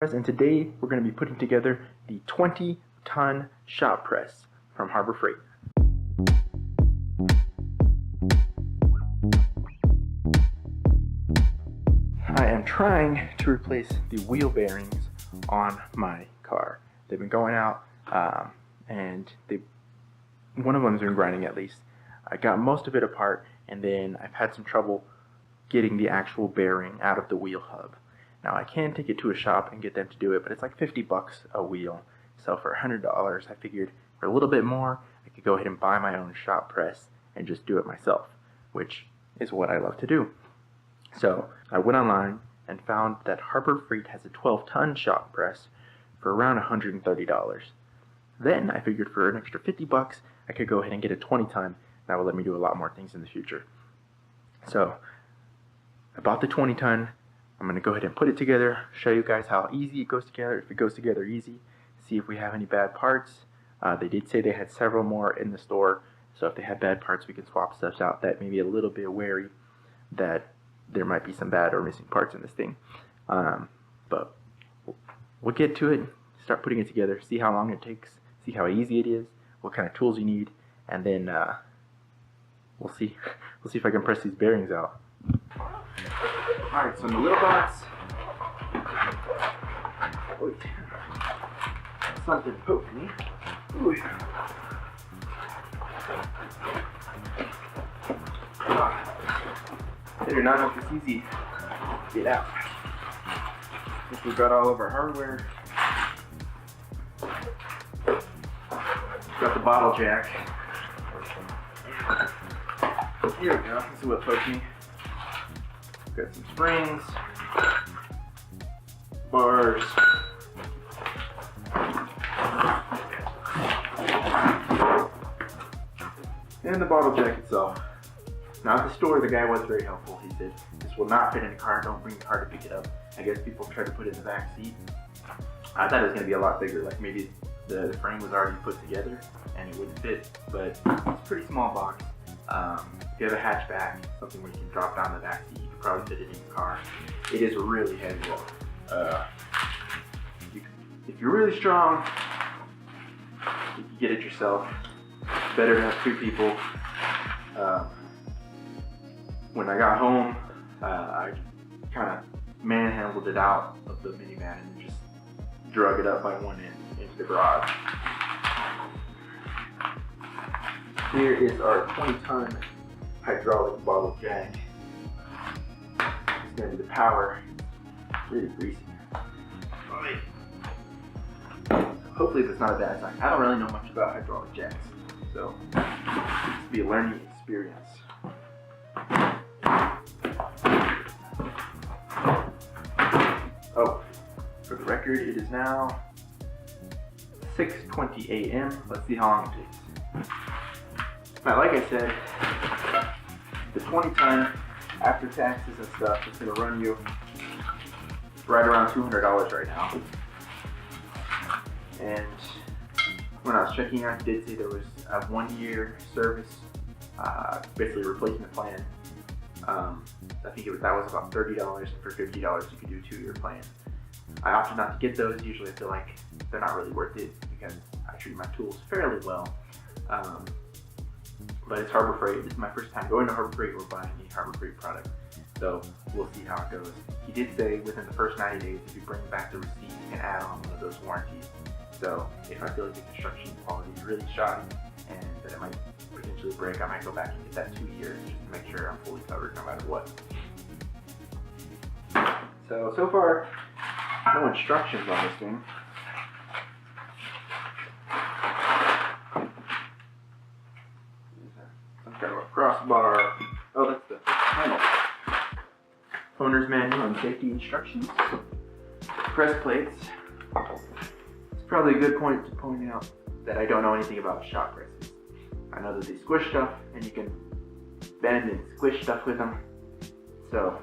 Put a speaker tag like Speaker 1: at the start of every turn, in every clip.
Speaker 1: And today we're going to be putting together the 20-ton shop press from Harbor Freight. I am trying to replace the wheel bearings on my car. They've been going out and one of them's been grinding at least. I got most of it apart, and then I've had some trouble getting the actual bearing out of the wheel hub. Now I can take it to a shop and get them to do it, but it's like 50 bucks a wheel. So for $100, I figured for a little bit more, I could go ahead and buy my own shop press and just do it myself, which is what I love to do. So I went online and found that Harbor Freight has a 12-ton shop press for around $130. Then I figured for an extra 50 bucks, I could go ahead and get a 20-ton. That will let me do a lot more things in the future. So I bought the 20-ton. I'm going to go ahead and put it together, show you guys how easy it goes together, if it goes together easy, see if we have any bad parts. They did say they had several more in the store, so if they had bad parts, we can swap stuff out. That may be a little bit wary that there might be some bad or missing parts in this thing. But we'll get to it, start putting it together, see how long it takes, see how easy it is, what kind of tools you need, and then we'll see if I can press these bearings out. Alright, so in the little box, something poked me. They do not make this easy to get out. I think we got all of our hardware. Got the bottle jack. Here we go. This is what poked me. Got some springs, bars, and the bottle jack itself. Now at the store, the guy was very helpful. He said, "This will not fit in the car. Don't bring the car to pick it up." I guess people try to put it in the back seat. I thought it was going to be a lot bigger. Like maybe the frame was already put together and it wouldn't fit. But it's a pretty small box. If you have a hatchback, something where you can drop down the back seat, you could probably fit it in your car. It is really heavy though. If you're really strong, you can get it yourself. It's better to have two people. When I got home, I kind of manhandled it out of the minivan and just drug it up by one end into the garage. Here is our 20-ton hydraulic bottle jack. It's going to be the power. Really greasy. Hopefully that's not a bad sign. I don't really know much about hydraulic jacks, so it's be a learning experience. Oh, for the record, it is now 6:20 a.m. Let's see how long it takes. Now, like I said, the 20-ton, after taxes and stuff, is going to run you right around $200 right now. And when I was checking out, it did say there was a 1-year service, basically replacement plan. I think that was about $30, and for $50 you could do a 2-year plan. I opted not to get those. Usually I feel like they're not really worth it because I treat my tools fairly well. But it's Harbor Freight. This is my first time going to Harbor Freight or buying a Harbor Freight product. So we'll see how it goes. He did say within the first 90 days, if you bring back the receipt, you can add on one of those warranties. So if I feel like the construction quality is really shoddy and that it might potentially break, I might go back and get that 2 years just to make sure I'm fully covered no matter what. So far, no instructions on this thing. Some kind of a crossbar. Oh, that's the panel. Owner's manual and safety instructions. Press plates. It's probably a good point to point out that I don't know anything about shop presses. I know that they squish stuff and you can bend and squish stuff with them. So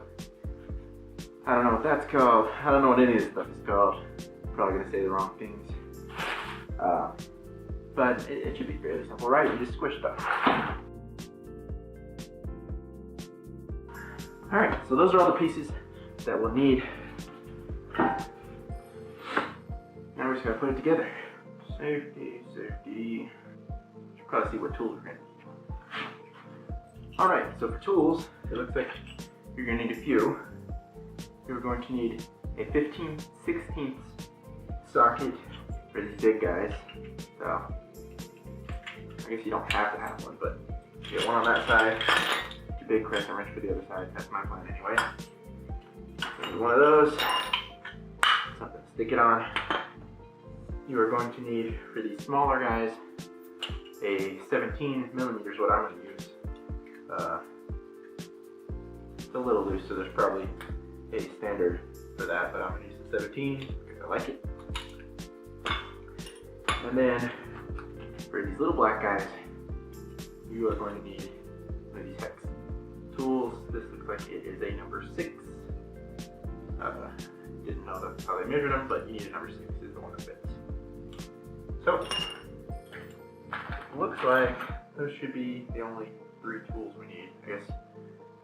Speaker 1: I don't know what that's called. I don't know what any of this stuff is called. I'm probably gonna say the wrong things. But it should be fairly simple, right? You just squish stuff. Alright, so those are all the pieces that we'll need we just gotta put it together. Safety, safety. Should probably see what tools we're gonna need. Alright, so for tools, it looks like you're gonna need a few. You're going to need a 15/16 socket for these big guys. So, I guess you don't have to have one, but you get one on that side, your big crescent wrench for the other side. That's my plan anyway. So one of those, something to stick it on. You are going to need, for these smaller guys, a 17mm is what I'm going to use. It's a little loose, so there's probably a standard for that, but I'm going to use the 17 because I like it. And then for these little black guys, you are going to need one of these hex tools. This looks like it is a number 6. Didn't know that's how they measured them, but you need a number 6 is the one that fits. So, looks like those should be the only 3 tools we need. I guess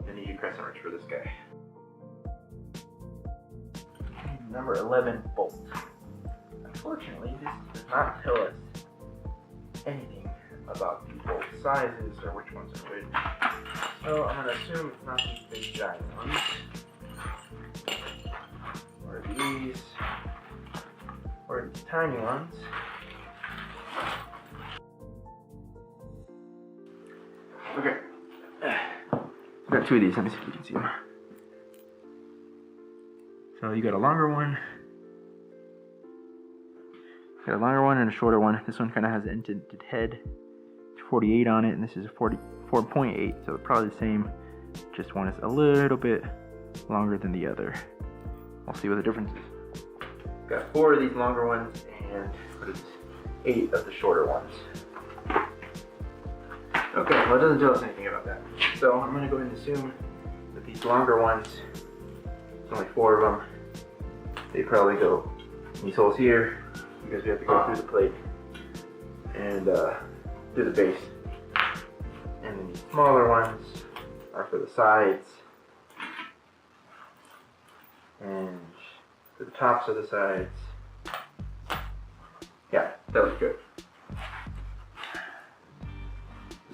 Speaker 1: I need a crescent wrench for this guy. Number 11 bolt. Unfortunately, this does not tell us anything about the bolt sizes or which ones are good. So I'm going to assume it's not these big giant ones. Or these. Or these tiny ones. Okay. I've got 2 of these. Let me see if you can see them. So you got a longer one. Got a longer one and a shorter one. This one kind of has an indented head. It's 48 on it, and this is a 44.8, so probably the same. Just one is a little bit longer than the other. We'll see what the difference is. Got 4 of these longer ones and 8 of the shorter ones. Okay, well it doesn't tell us anything about that. So I'm going to go ahead and assume that these longer ones, there's only 4 of them, they probably go in these holes here, because we have to go through the plate and do the base. And then these smaller ones are for the sides and for the tops of the sides. Yeah, that looks good.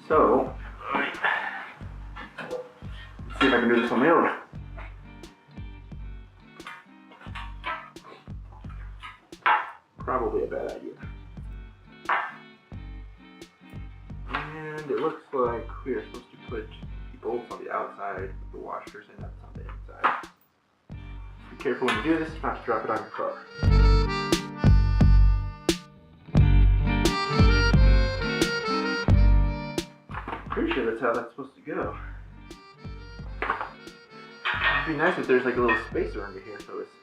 Speaker 1: So, let's see if I can do this on my own. Probably a bad idea. And it looks like we are supposed to put the bolts on the outside of the washers and nuts on the inside. Be careful when you do this, not to drop it on your car. Pretty sure that's how that's supposed to go. It'd be nice if there's like a little spacer under here so it's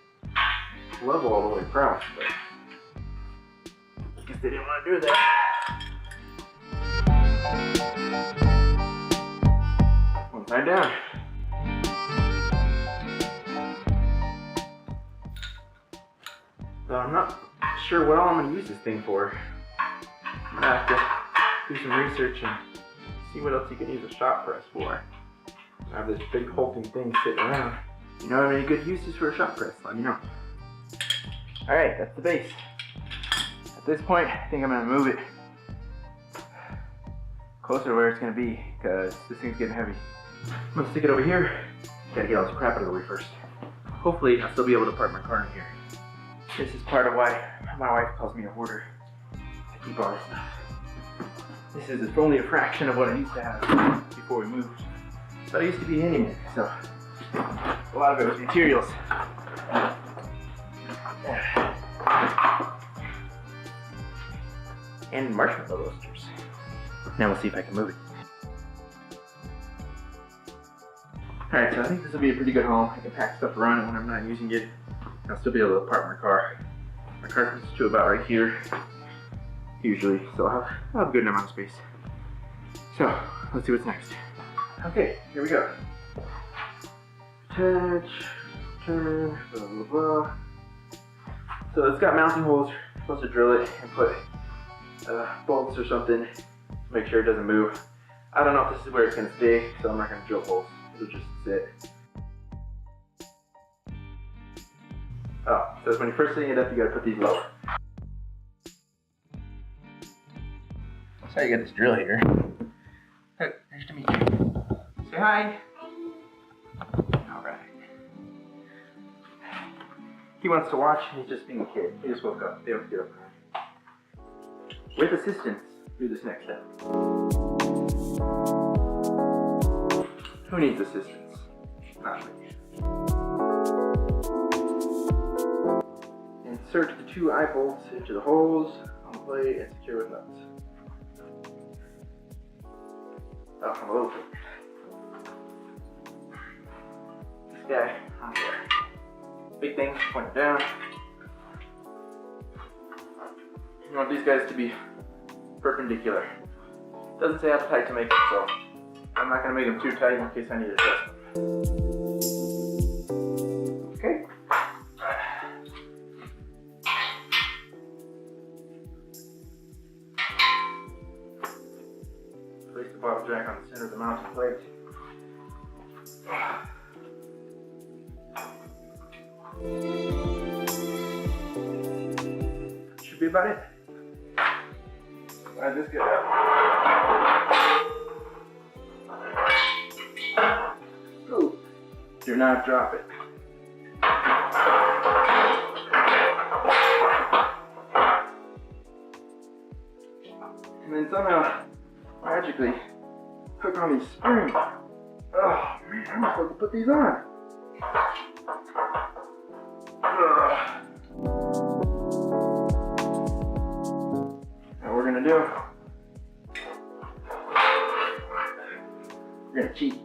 Speaker 1: level all the way across, but I guess they didn't want to do that. One side down. So I'm not sure what all I'm going to use this thing for. I'm going to have to do some research and see what else you can use a shop press for. I have this big hulking thing sitting around. If you know of any good uses for a shop press, let me know. Alright, that's the base. At this point, I think I'm going to move it closer to where it's going to be, because this thing's getting heavy. I'm going to stick it over here. Gotta get all this crap out of the way first. Hopefully, I'll still be able to park my car in here. This is part of why my wife calls me a hoarder. I keep all this stuff. This is only a fraction of what I used to have before we moved. But I used to be a handyman, so a lot of it was materials. And marshmallow roasters. Now we'll see if I can move it. Alright, so I think this will be a pretty good home. I can pack stuff around it when I'm not using it. I'll still be able to park my car. My car comes to about right here, usually, so I'll have a good amount of space. So, let's see what's next. Okay, here we go. Attach, turn, blah blah blah. So it's got mounting holes. You're supposed to drill it and put bolts or something to make sure it doesn't move. I don't know if this is where it's going to stay, so I'm not going to drill holes. It'll just sit. Oh, so when you first setting it up, you got to put these lower. how you get this drill here. Hey, nice to meet you. Say hi. Alright. He wants to watch, he's just being a kid. He just woke up. They don't get up. With assistance, do this next step. Who needs assistance? Not me. Insert the 2 eye bolts into the holes on the blade and secure with nuts. Oh, I'm a little bit. This guy on there. Big thing, point it down. You want these guys to be perpendicular. Doesn't say how tight to make them, so I'm not going to make them too tight in case I need to adjust them. Okay. Place the bottom jack on the center of the mounting plate. Should be about it. Slide this guy out. Ooh. Do not drop it. And then somehow, magically, hook on these springs. Oh man, I'm not supposed to put these on. Now we're gonna do, we're gonna cheat.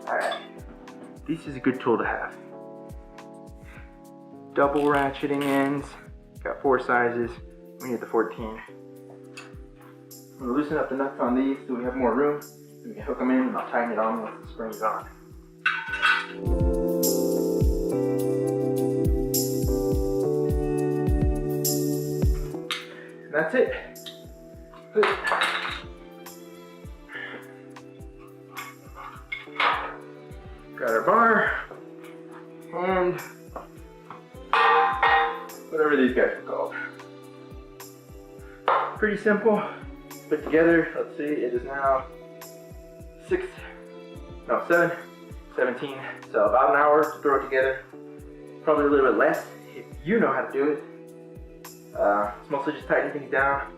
Speaker 1: Alright, this is a good tool to have. Double ratcheting ends, got 4 sizes, we need the 14. I'm going to loosen up the nuts on these so we have more room. We can hook them in and I'll tighten it on once the spring's on. And that's it. Got our bar and whatever these guys are called. Pretty simple. Put together, let's see, it is now 17, so about an hour to throw it together. Probably a little bit less if you know how to do it. It's mostly just tightening things down.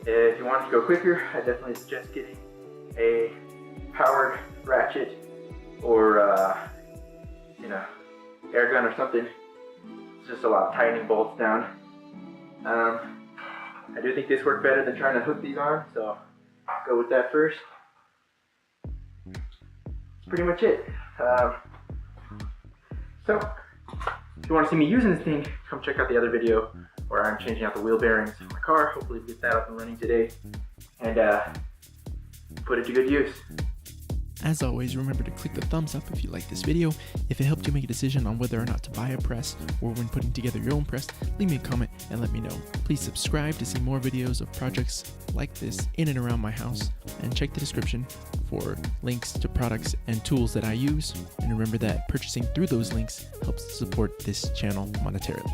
Speaker 1: If you want to go quicker, I definitely suggest getting a powered ratchet or air gun or something. It's just a lot of tightening bolts down. I do think this worked better than trying to hook these on, so I'll go with that first. That's pretty much it. So, if you want to see me using this thing, come check out the other video where I'm changing out the wheel bearings in my car. Hopefully get that up and running today and put it to good use.
Speaker 2: As always, remember to click the thumbs up if you like this video. If it helped you make a decision on whether or not to buy a press, or when putting together your own press, leave me a comment and let me know. Please subscribe to see more videos of projects like this in and around my house, and check the description for links to products and tools that I use. And remember that purchasing through those links helps support this channel monetarily.